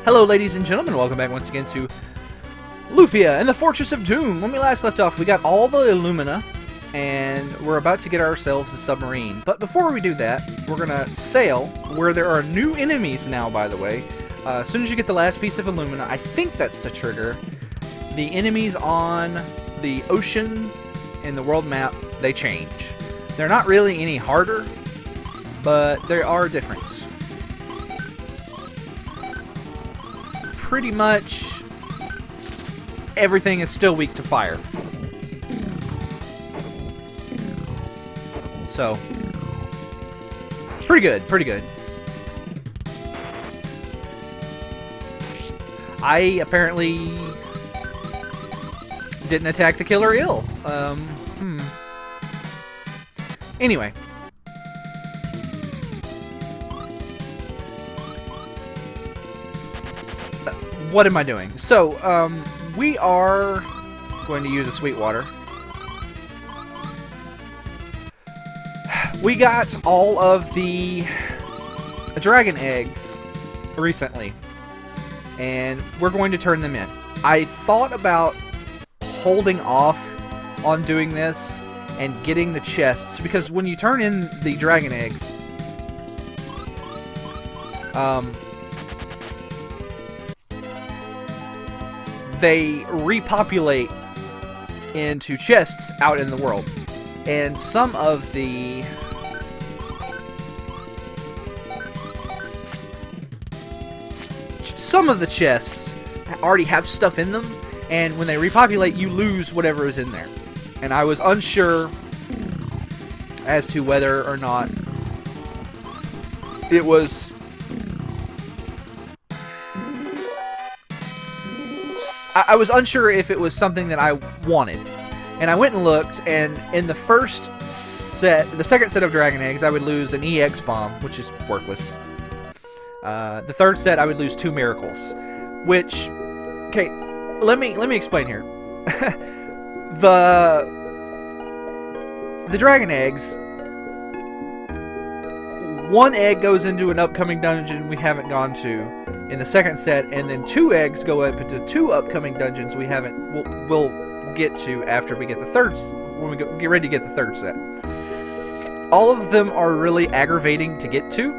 Hello ladies and gentlemen, welcome back once again to Lufia and the Fortress of Doom. When we last left off, we got all the Illumina, and we're about to get ourselves a submarine. But before we do that, we're going to sail, where there are new enemies now, by the way. As soon as you get the last piece of Illumina, I think that's the trigger. The enemies on the ocean and the world map, they change. They're not really any harder, but they are different. Pretty much everything is still weak to fire. So, pretty good, pretty good. I apparently didn't attack the killer ill. Anyway. What am I doing? So, we are going to use a Sweetwater. We got all of the dragon eggs recently, and we're going to turn them in. I thought about holding off on doing this and getting the chests, because when you turn in the dragon eggs, they repopulate into chests out in the world. And some of the chests already have stuff in them, and when they repopulate, you lose whatever is in there. And I was unsure as to whether or not it was I was unsure if it was something that I wanted. And I went and looked, and in the first set, the second set of dragon eggs, I would lose an EX bomb, which is worthless. The third set, I would lose 2 miracles, which, okay, let me explain here. the dragon eggs, 1 egg goes into an upcoming dungeon we haven't gone to in the second set, and then 2 eggs go up into 2 upcoming dungeons we'll get to after we get the third, when we get ready to get the third set. All of them are really aggravating to get to,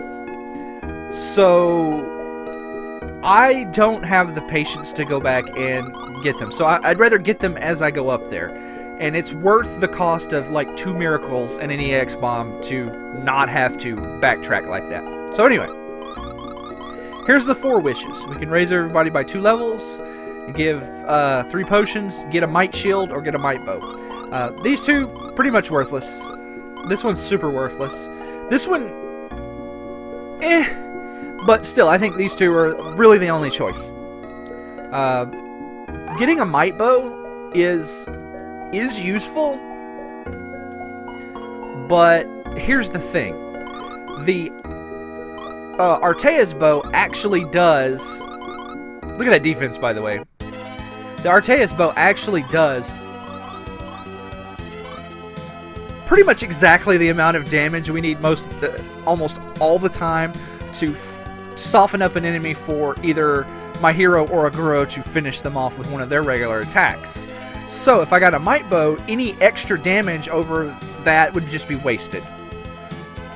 so I don't have the patience to go back and get them. So I'd rather get them as I go up there, and it's worth the cost of like 2 miracles and an EX bomb to not have to backtrack like that. So anyway, here's the 4 wishes. We can raise everybody by 2 levels, give 3 potions, get a might shield, or get a might bow. These 2, pretty much worthless. This one's super worthless. This one, but still, I think these 2 are really the only choice. Getting a might bow is useful, but here's the thing. The Artea's bow actually does... Look at that defense, by the way. The Artea's bow actually does pretty much exactly the amount of damage we need almost all the time to soften up an enemy for either my hero or a Guro to finish them off with one of their regular attacks. So if I got a might bow, any extra damage over that would just be wasted.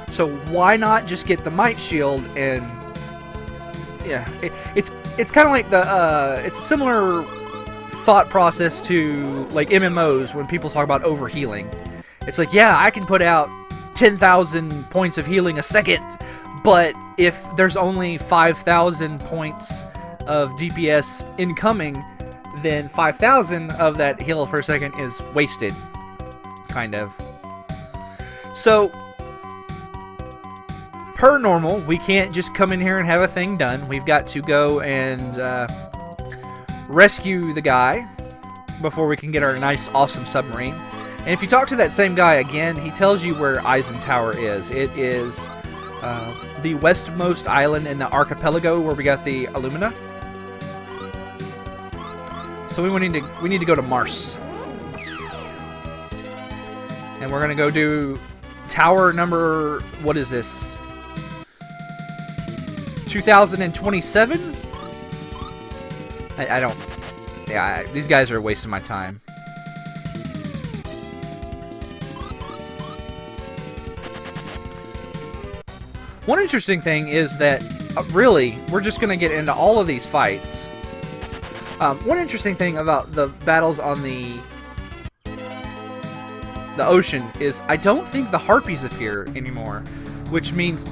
So why not just get the might shield? And yeah, it's kind of like the it's a similar thought process to like MMOs when people talk about overhealing. It's like, yeah, I can put out 10,000 points of healing a second, but if there's only 5,000 points of DPS incoming, then 5,000 of that heal per second is wasted, kind of. So, per normal, we can't just come in here and have a thing done. We've got to go and rescue the guy before we can get our nice, awesome submarine. And if you talk to that same guy again, he tells you where Eisen Tower is. It is the westmost island in the archipelago where we got the Illumina. So we need to go to Mars. And we're gonna go do tower number, what is this? 2027? I don't... Yeah, these guys are wasting my time. One interesting thing is that, really, we're just going to get into all of these fights. One interesting thing about the battles on the ocean is I don't think the harpies appear anymore, which means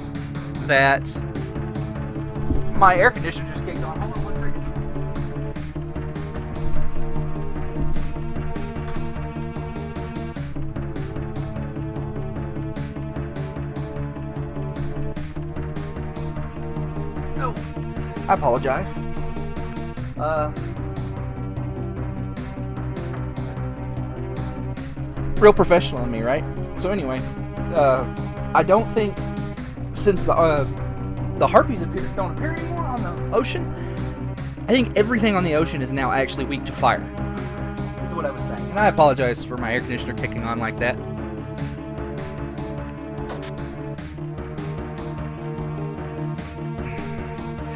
that my air conditioner just kicked on. Hold on 1 second. Oh, I apologize. Real professional in me, right? So anyway, I don't think, since the harpies don't appear anymore on the ocean, I think everything on the ocean is now actually weak to fire. That's what I was saying. And I apologize for my air conditioner kicking on like that.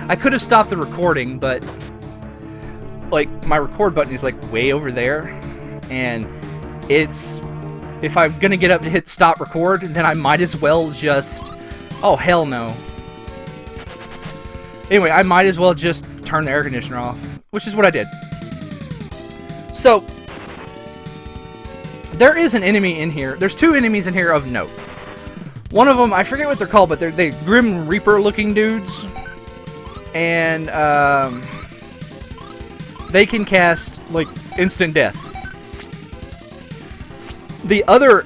I could have stopped the recording, but like my record button is like way over there, and it's, if I'm gonna get up to hit stop record, then I might as well just, oh hell no. Anyway, I might as well just turn the air conditioner off, which is what I did. So there is an enemy in here. There's two enemies in here of note. One of them, I forget what they're called, but they're Grim Reaper looking dudes. And they can cast like instant death. The other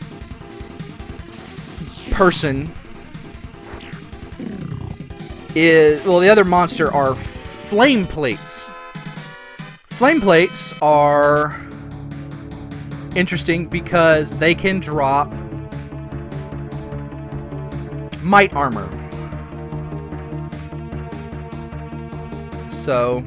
person is, well, the other monster are flame plates. Flame plates are interesting because they can drop might armor. So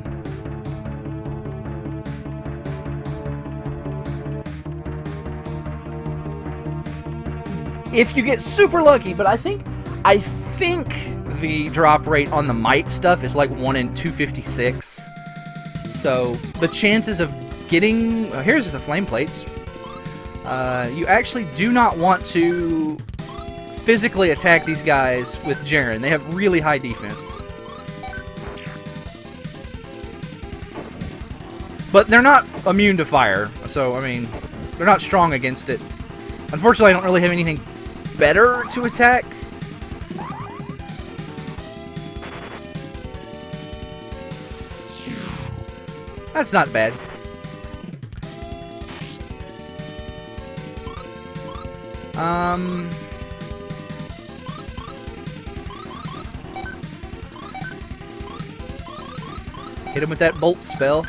if you get super lucky, but I think the drop rate on the might stuff is like 1 in 256. So the chances of getting, here's the flame plates. You actually do not want to physically attack these guys with Jaren. They have really high defense. But they're not immune to fire, so, I mean, they're not strong against it. Unfortunately, I don't really have anything better to attack. That's not bad. Hit him with that bolt spell.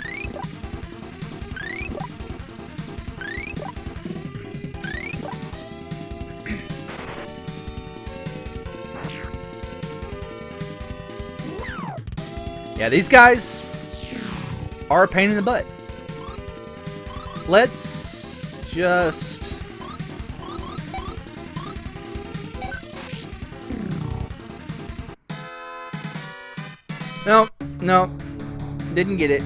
Yeah, these guys are a pain in the butt. Let's just... No, didn't get it.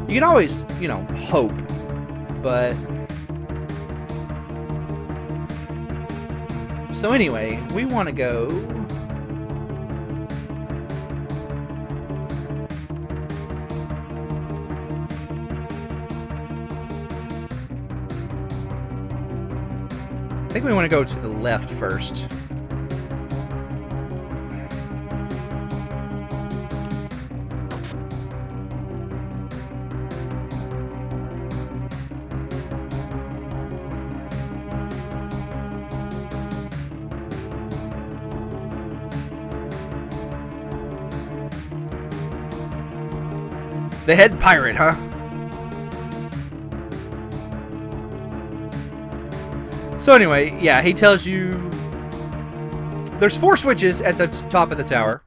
You can always, you know, hope, but... So anyway, we want to go... I think we want to go to the left first. The head pirate, huh? So anyway, yeah, he tells you there's 4 switches at the top of the tower,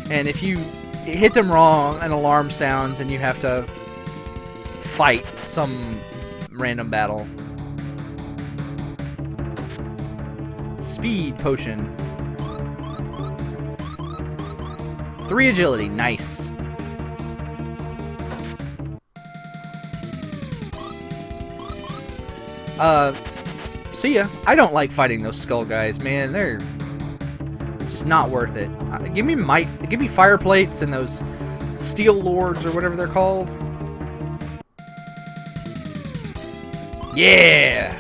and if you hit them wrong, an alarm sounds and you have to fight some random battle. Speed potion. 3 agility, nice. See ya. I don't like fighting those skull guys, man. They're just not worth it. Give me fire plates and those steel lords or whatever they're called. Yeah.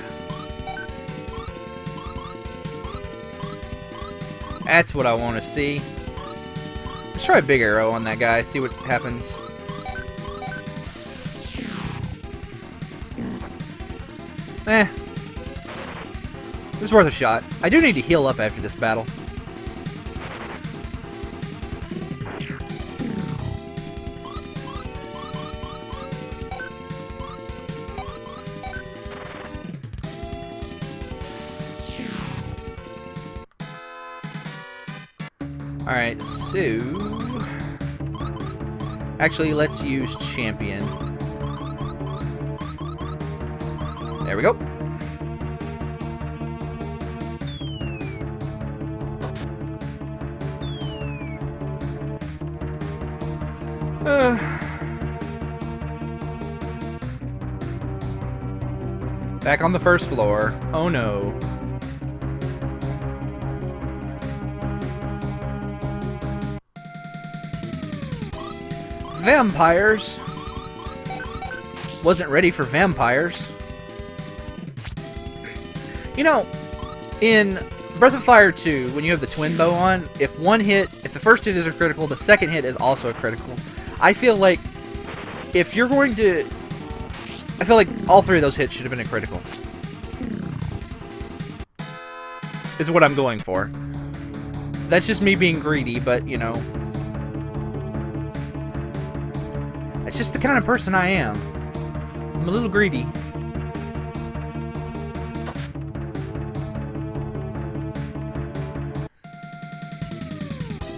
That's what I want to see. Let's try a big arrow on that guy, see what happens. Eh. It was worth a shot. I do need to heal up after this battle. Alright, so... Actually, let's use champion. There we go. Back on the first floor. Oh no. Vampires. Wasn't ready for vampires. You know, in Breath of Fire 2, when you have the twin bow on, if the first hit is a critical, the second hit is also a critical. I feel like if you're going to... I feel like all three of those hits should have been a critical. Is what I'm going for. That's just me being greedy, but, you know... That's just the kind of person I am. I'm a little greedy.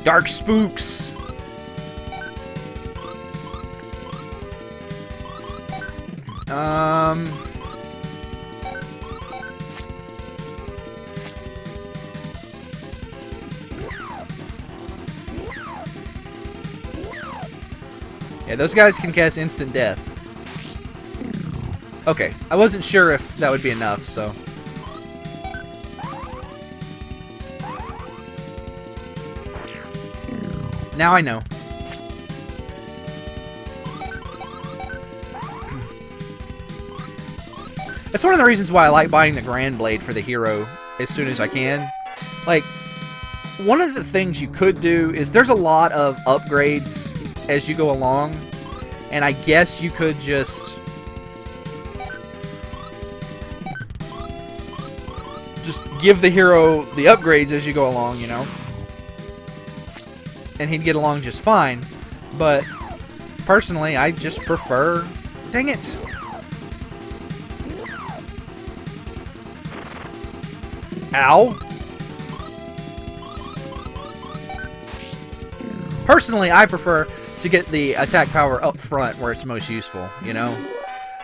Dark spooks! Yeah, those guys can cast instant death. Okay, I wasn't sure if that would be enough, so... Now I know. That's one of the reasons why I like buying the Grand Blade for the hero as soon as I can. Like, one of the things you could do is there's a lot of upgrades as you go along, and I guess you could just give the hero the upgrades as you go along, you know, and he'd get along just fine. But personally, I just prefer... Dang it! Ow! Personally, I prefer to get the attack power up front where it's most useful, you know?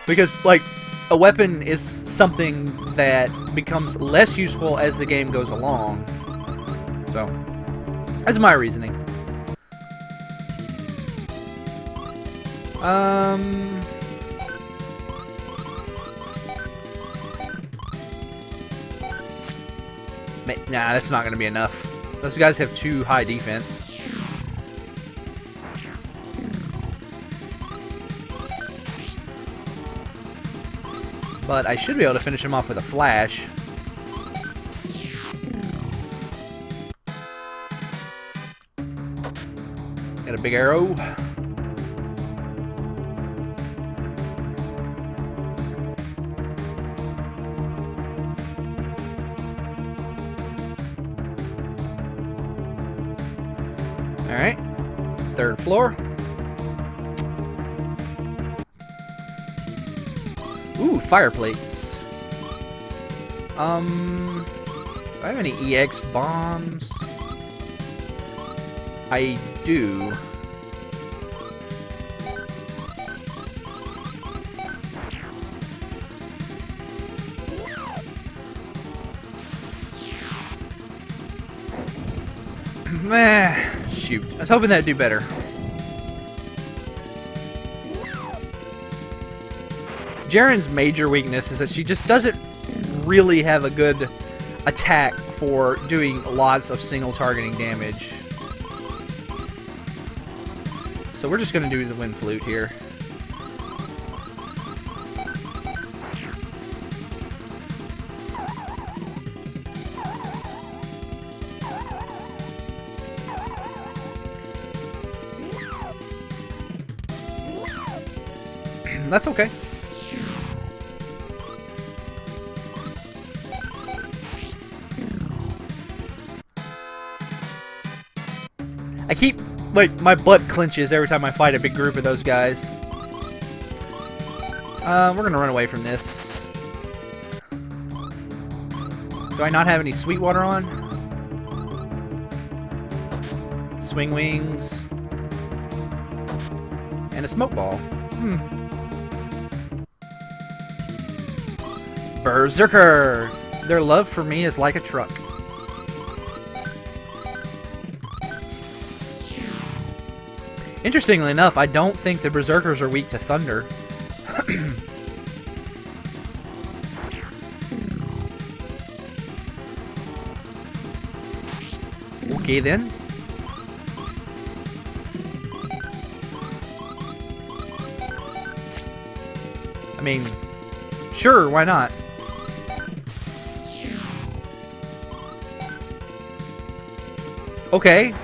Because, like, a weapon is something that becomes less useful as the game goes along. So, that's my reasoning. Nah, that's not going to be enough. Those guys have too high defense. But I should be able to finish him off with a flash. Got a big arrow. Alright. Third floor. Ooh, fire plates. Do I have any EX bombs? I do. Shoot. I was hoping that'd do better. Jaren's major weakness is that she just doesn't really have a good attack for doing lots of single targeting damage. So we're just going to do the Wind Flute here. That's okay. I keep, like, my butt clenches every time I fight a big group of those guys. We're gonna run away from this. Do I not have any Sweetwater on? Swing Wings. And a Smoke Ball. Berserker! Their love for me is like a truck. Interestingly enough, I don't think the Berserkers are weak to thunder. Okay then. I mean, sure, why not? Okay.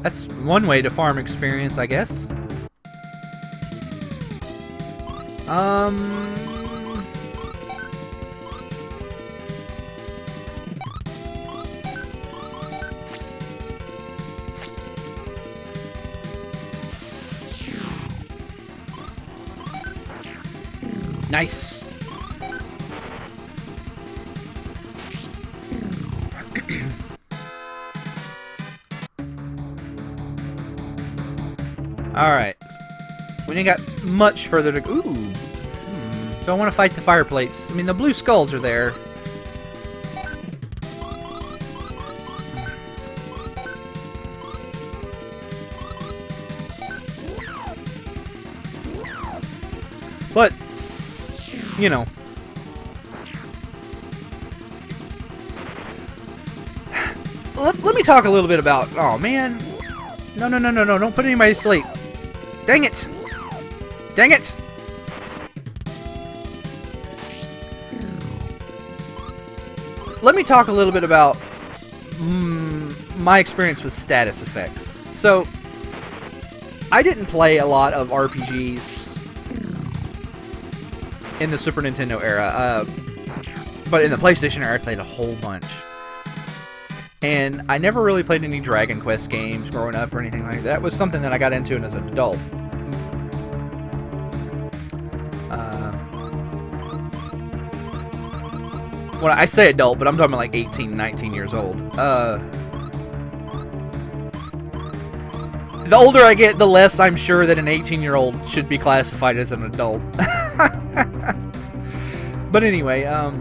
That's one way to farm experience, I guess. Nice. Alright. We ain't got much further to go. Ooh. So I want to fight the fire plates. I mean, the blue skulls are there. But, you know. Let me talk a little bit about... Oh, man. No. Don't put anybody to sleep. Dang it. Dang it. Let me talk a little bit about my experience with status effects. So, I didn't play a lot of RPGs in the Super Nintendo era, but in the PlayStation era I played a whole bunch. And I never really played any Dragon Quest games growing up or anything like that. That was something that I got into as an adult. Well, I say adult, but I'm talking about like 18, 19 years old. The older I get, the less I'm sure that an 18-year-old should be classified as an adult. But anyway, I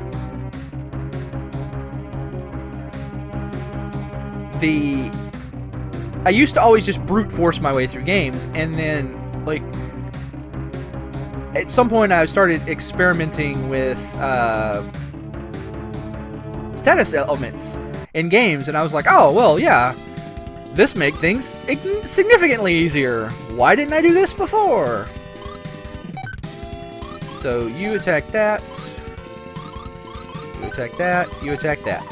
used to always just brute force my way through games, and then, like, at some point I started experimenting with status elements in games, and I was like, oh, well, yeah, this makes things significantly easier. Why didn't I do this before? So you attack that, you attack that, you attack that.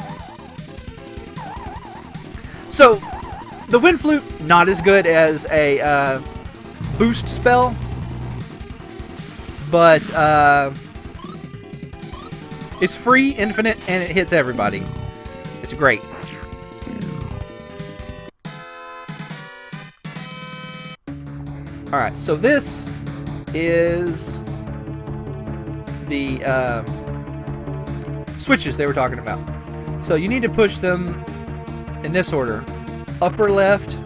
So the Wind Flute, not as good as a boost spell, but it's free, infinite, and it hits everybody. It's great. Alright, so this is the switches they were talking about. So you need to push them in this order. Upper left,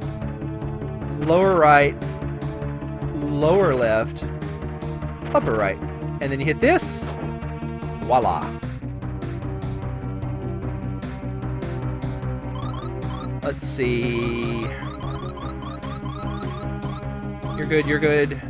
lower right, lower left, upper right. And then you hit this. Voila. Let's see. You're good, you're good.